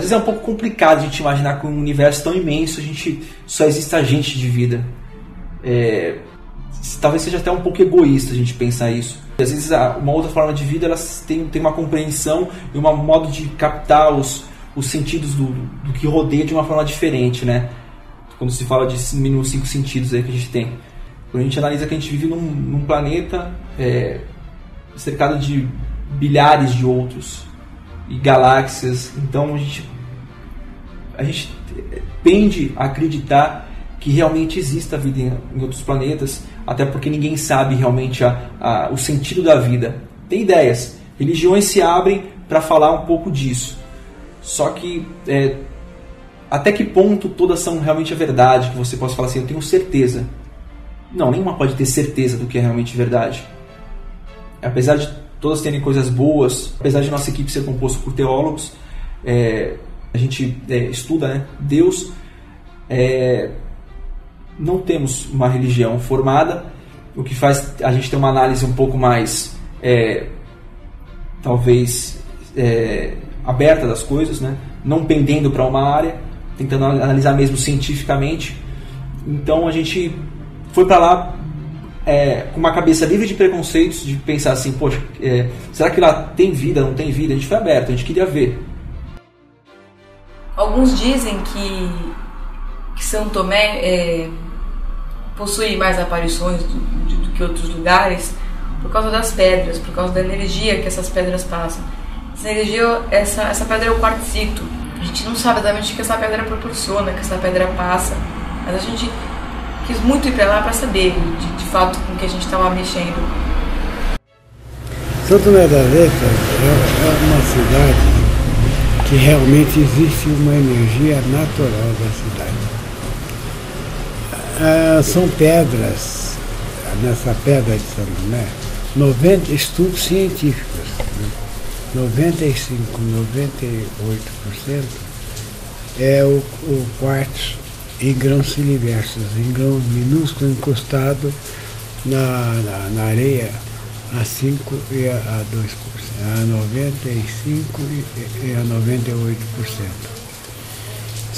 Às vezes é um pouco complicado a gente imaginar que um universo tão imenso a gente só existe agente de vida. Talvez seja até um pouco egoísta a gente pensar isso. Às vezes uma outra forma de vida elas tem uma compreensão e um modo de captar os sentidos do que rodeia de uma forma diferente, né? Quando se fala de mínimo 5 sentidos aí que a gente tem. Quando a gente analisa que a gente vive num planeta cercado de bilhares de outros e galáxias, então a gente tende a acreditar que realmente exista vida em outros planetas, até porque ninguém sabe realmente o sentido da vida. Tem ideias, religiões se abrem para falar um pouco disso, só que até que ponto todas são realmente a verdade, que você possa falar assim, eu tenho certeza. Não, nenhuma pode ter certeza do que é realmente verdade. Apesar de todas terem coisas boas, apesar de nossa equipe ser composta por teólogos, a gente estuda, né, Deus, não temos uma religião formada, o que faz a gente ter uma análise um pouco mais, talvez, aberta das coisas, né, não pendendo para uma área, tentando analisar mesmo cientificamente. Então a gente foi para lá com uma cabeça livre de preconceitos, de pensar assim, poxa, será que lá tem vida, não tem vida? A gente foi aberto, a gente queria ver. Alguns dizem que São Tomé possui mais aparições do que outros lugares por causa das pedras, por causa da energia que essas pedras passam. Essa pedra é o quartzito. A gente não sabe exatamente o que essa pedra proporciona, o que essa pedra passa, mas a gente quis muito ir para lá para saber de fato com o que a gente estava mexendo. São Tomé das Letras é uma cidade que realmente existe uma energia natural da cidade. São pedras, nessa pedra de São Tomé, 90 estudos científicos, né? 95, 98% é o quartzo em grãos siliversos, em grãos minúsculos encostados na areia a 5% e a 2%, a 95% e a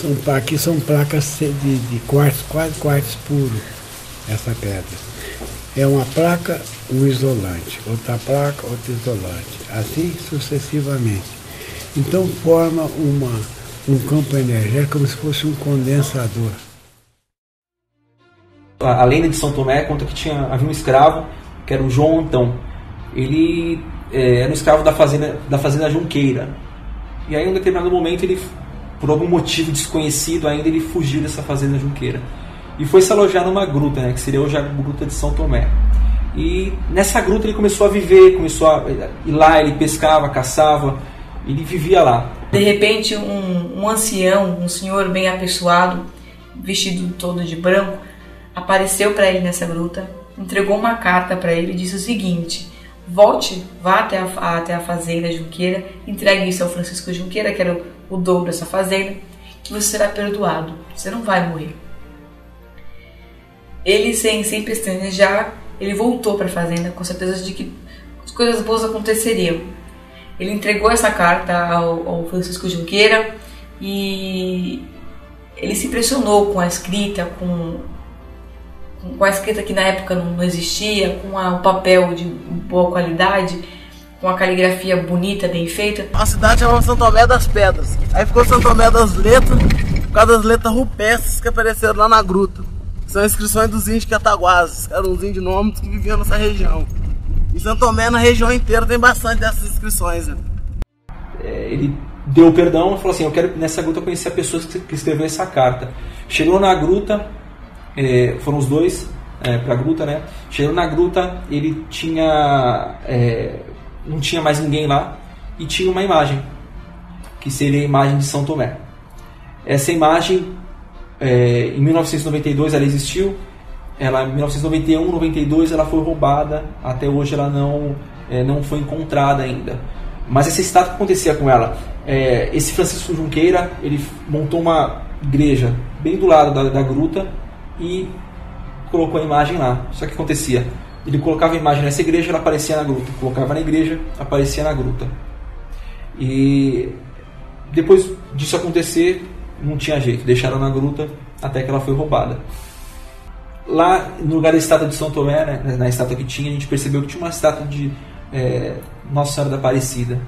98%. Aqui são placas de quartzo, quase quartzo puro, essa pedra. É uma placa, um isolante, outra placa, outro isolante, assim sucessivamente. Então forma um campo energético como se fosse um condensador. A lenda de São Tomé conta que havia um escravo, que era o João Antão. Ele era um escravo da fazenda Junqueira. E aí, em um determinado momento, ele, por algum motivo desconhecido ainda, ele fugiu dessa fazenda Junqueira. E foi se alojar numa gruta, né, que seria hoje a gruta de São Tomé. E nessa gruta ele começou a viver, começou a ir lá, ele pescava, caçava, ele vivia lá. De repente, um ancião, um senhor bem apessoado, vestido todo de branco, apareceu para ele nessa gruta, entregou uma carta para ele e disse o seguinte: volte, vá até a fazenda Junqueira, entregue isso ao Francisco Junqueira, que era o dono dessa fazenda, que você será perdoado, você não vai morrer. Ele, sem pestanejar, ele voltou para a fazenda com certeza de que as coisas boas aconteceriam. Ele entregou essa carta ao Francisco Junqueira e ele se impressionou com a escrita, com a escrita que na época não existia, com o papel de boa qualidade, com a caligrafia bonita, bem feita. A cidade chamava São Tomé das Pedras. Aí ficou São Tomé das Letras, por causa das letras rupestres que apareceram lá na gruta. São inscrições dos índios cataguases, que eram os índios nômades que viviam nessa região. Em São Tomé, na região inteira, tem bastante dessas inscrições. Né? Ele deu o perdão e falou assim: eu quero nessa gruta conhecer a pessoa que escreveu essa carta. Chegou na gruta, foram os dois para a gruta, né? Chegou na gruta, ele tinha não tinha mais ninguém lá e tinha uma imagem, que seria a imagem de São Tomé. Essa imagem, em 1992 ela existiu, em 1991, 92 ela foi roubada, até hoje ela não foi encontrada ainda. Mas essa estátua que acontecia com ela, esse Francisco Junqueira, ele montou uma igreja bem do lado da gruta e colocou a imagem lá. Só que acontecia, ele colocava a imagem nessa igreja, ela aparecia na gruta, colocava na igreja, aparecia na gruta. E depois disso acontecer, não tinha jeito, deixaram na gruta até que ela foi roubada. Lá no lugar da estátua de São Tomé, né, na estátua que tinha, a gente percebeu que tinha uma estátua de Nossa Senhora da Aparecida.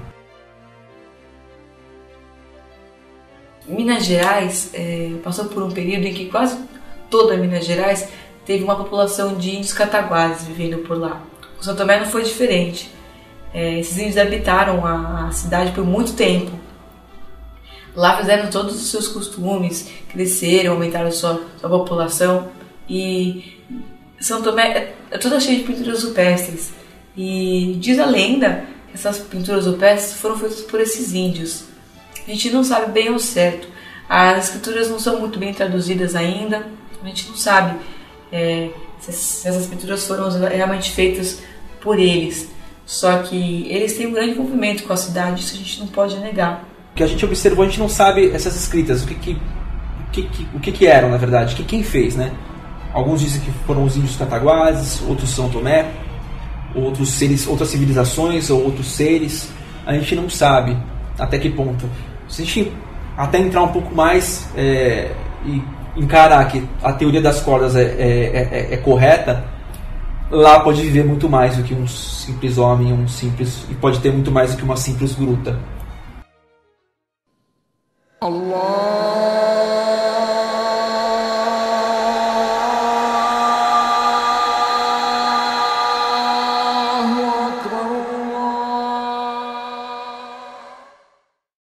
Minas Gerais passou por um período em que quase toda Minas Gerais teve uma população de índios cataguases vivendo por lá. O São Tomé não foi diferente. Esses índios habitaram a cidade por muito tempo. Lá fizeram todos os seus costumes, cresceram, aumentaram sua população. E São Tomé é toda cheia de pinturas rupestres. E diz a lenda que essas pinturas rupestres foram feitas por esses índios. A gente não sabe bem ao certo. As escrituras não são muito bem traduzidas ainda. A gente não sabe se essas pinturas foram realmente feitas por eles. Só que eles têm um grande envolvimento com a cidade, isso a gente não pode negar. O que a gente observou, a gente não sabe essas escritas, o que eram, na verdade, quem fez, né? Alguns dizem que foram os índios cataguases, outros São Tomé, outros seres, outras civilizações ou outros seres. A gente não sabe até que ponto. Se a gente até entrar um pouco mais e encarar que a teoria das cordas é correta, lá pode viver muito mais do que um simples homem, e pode ter muito mais do que uma simples gruta. Allah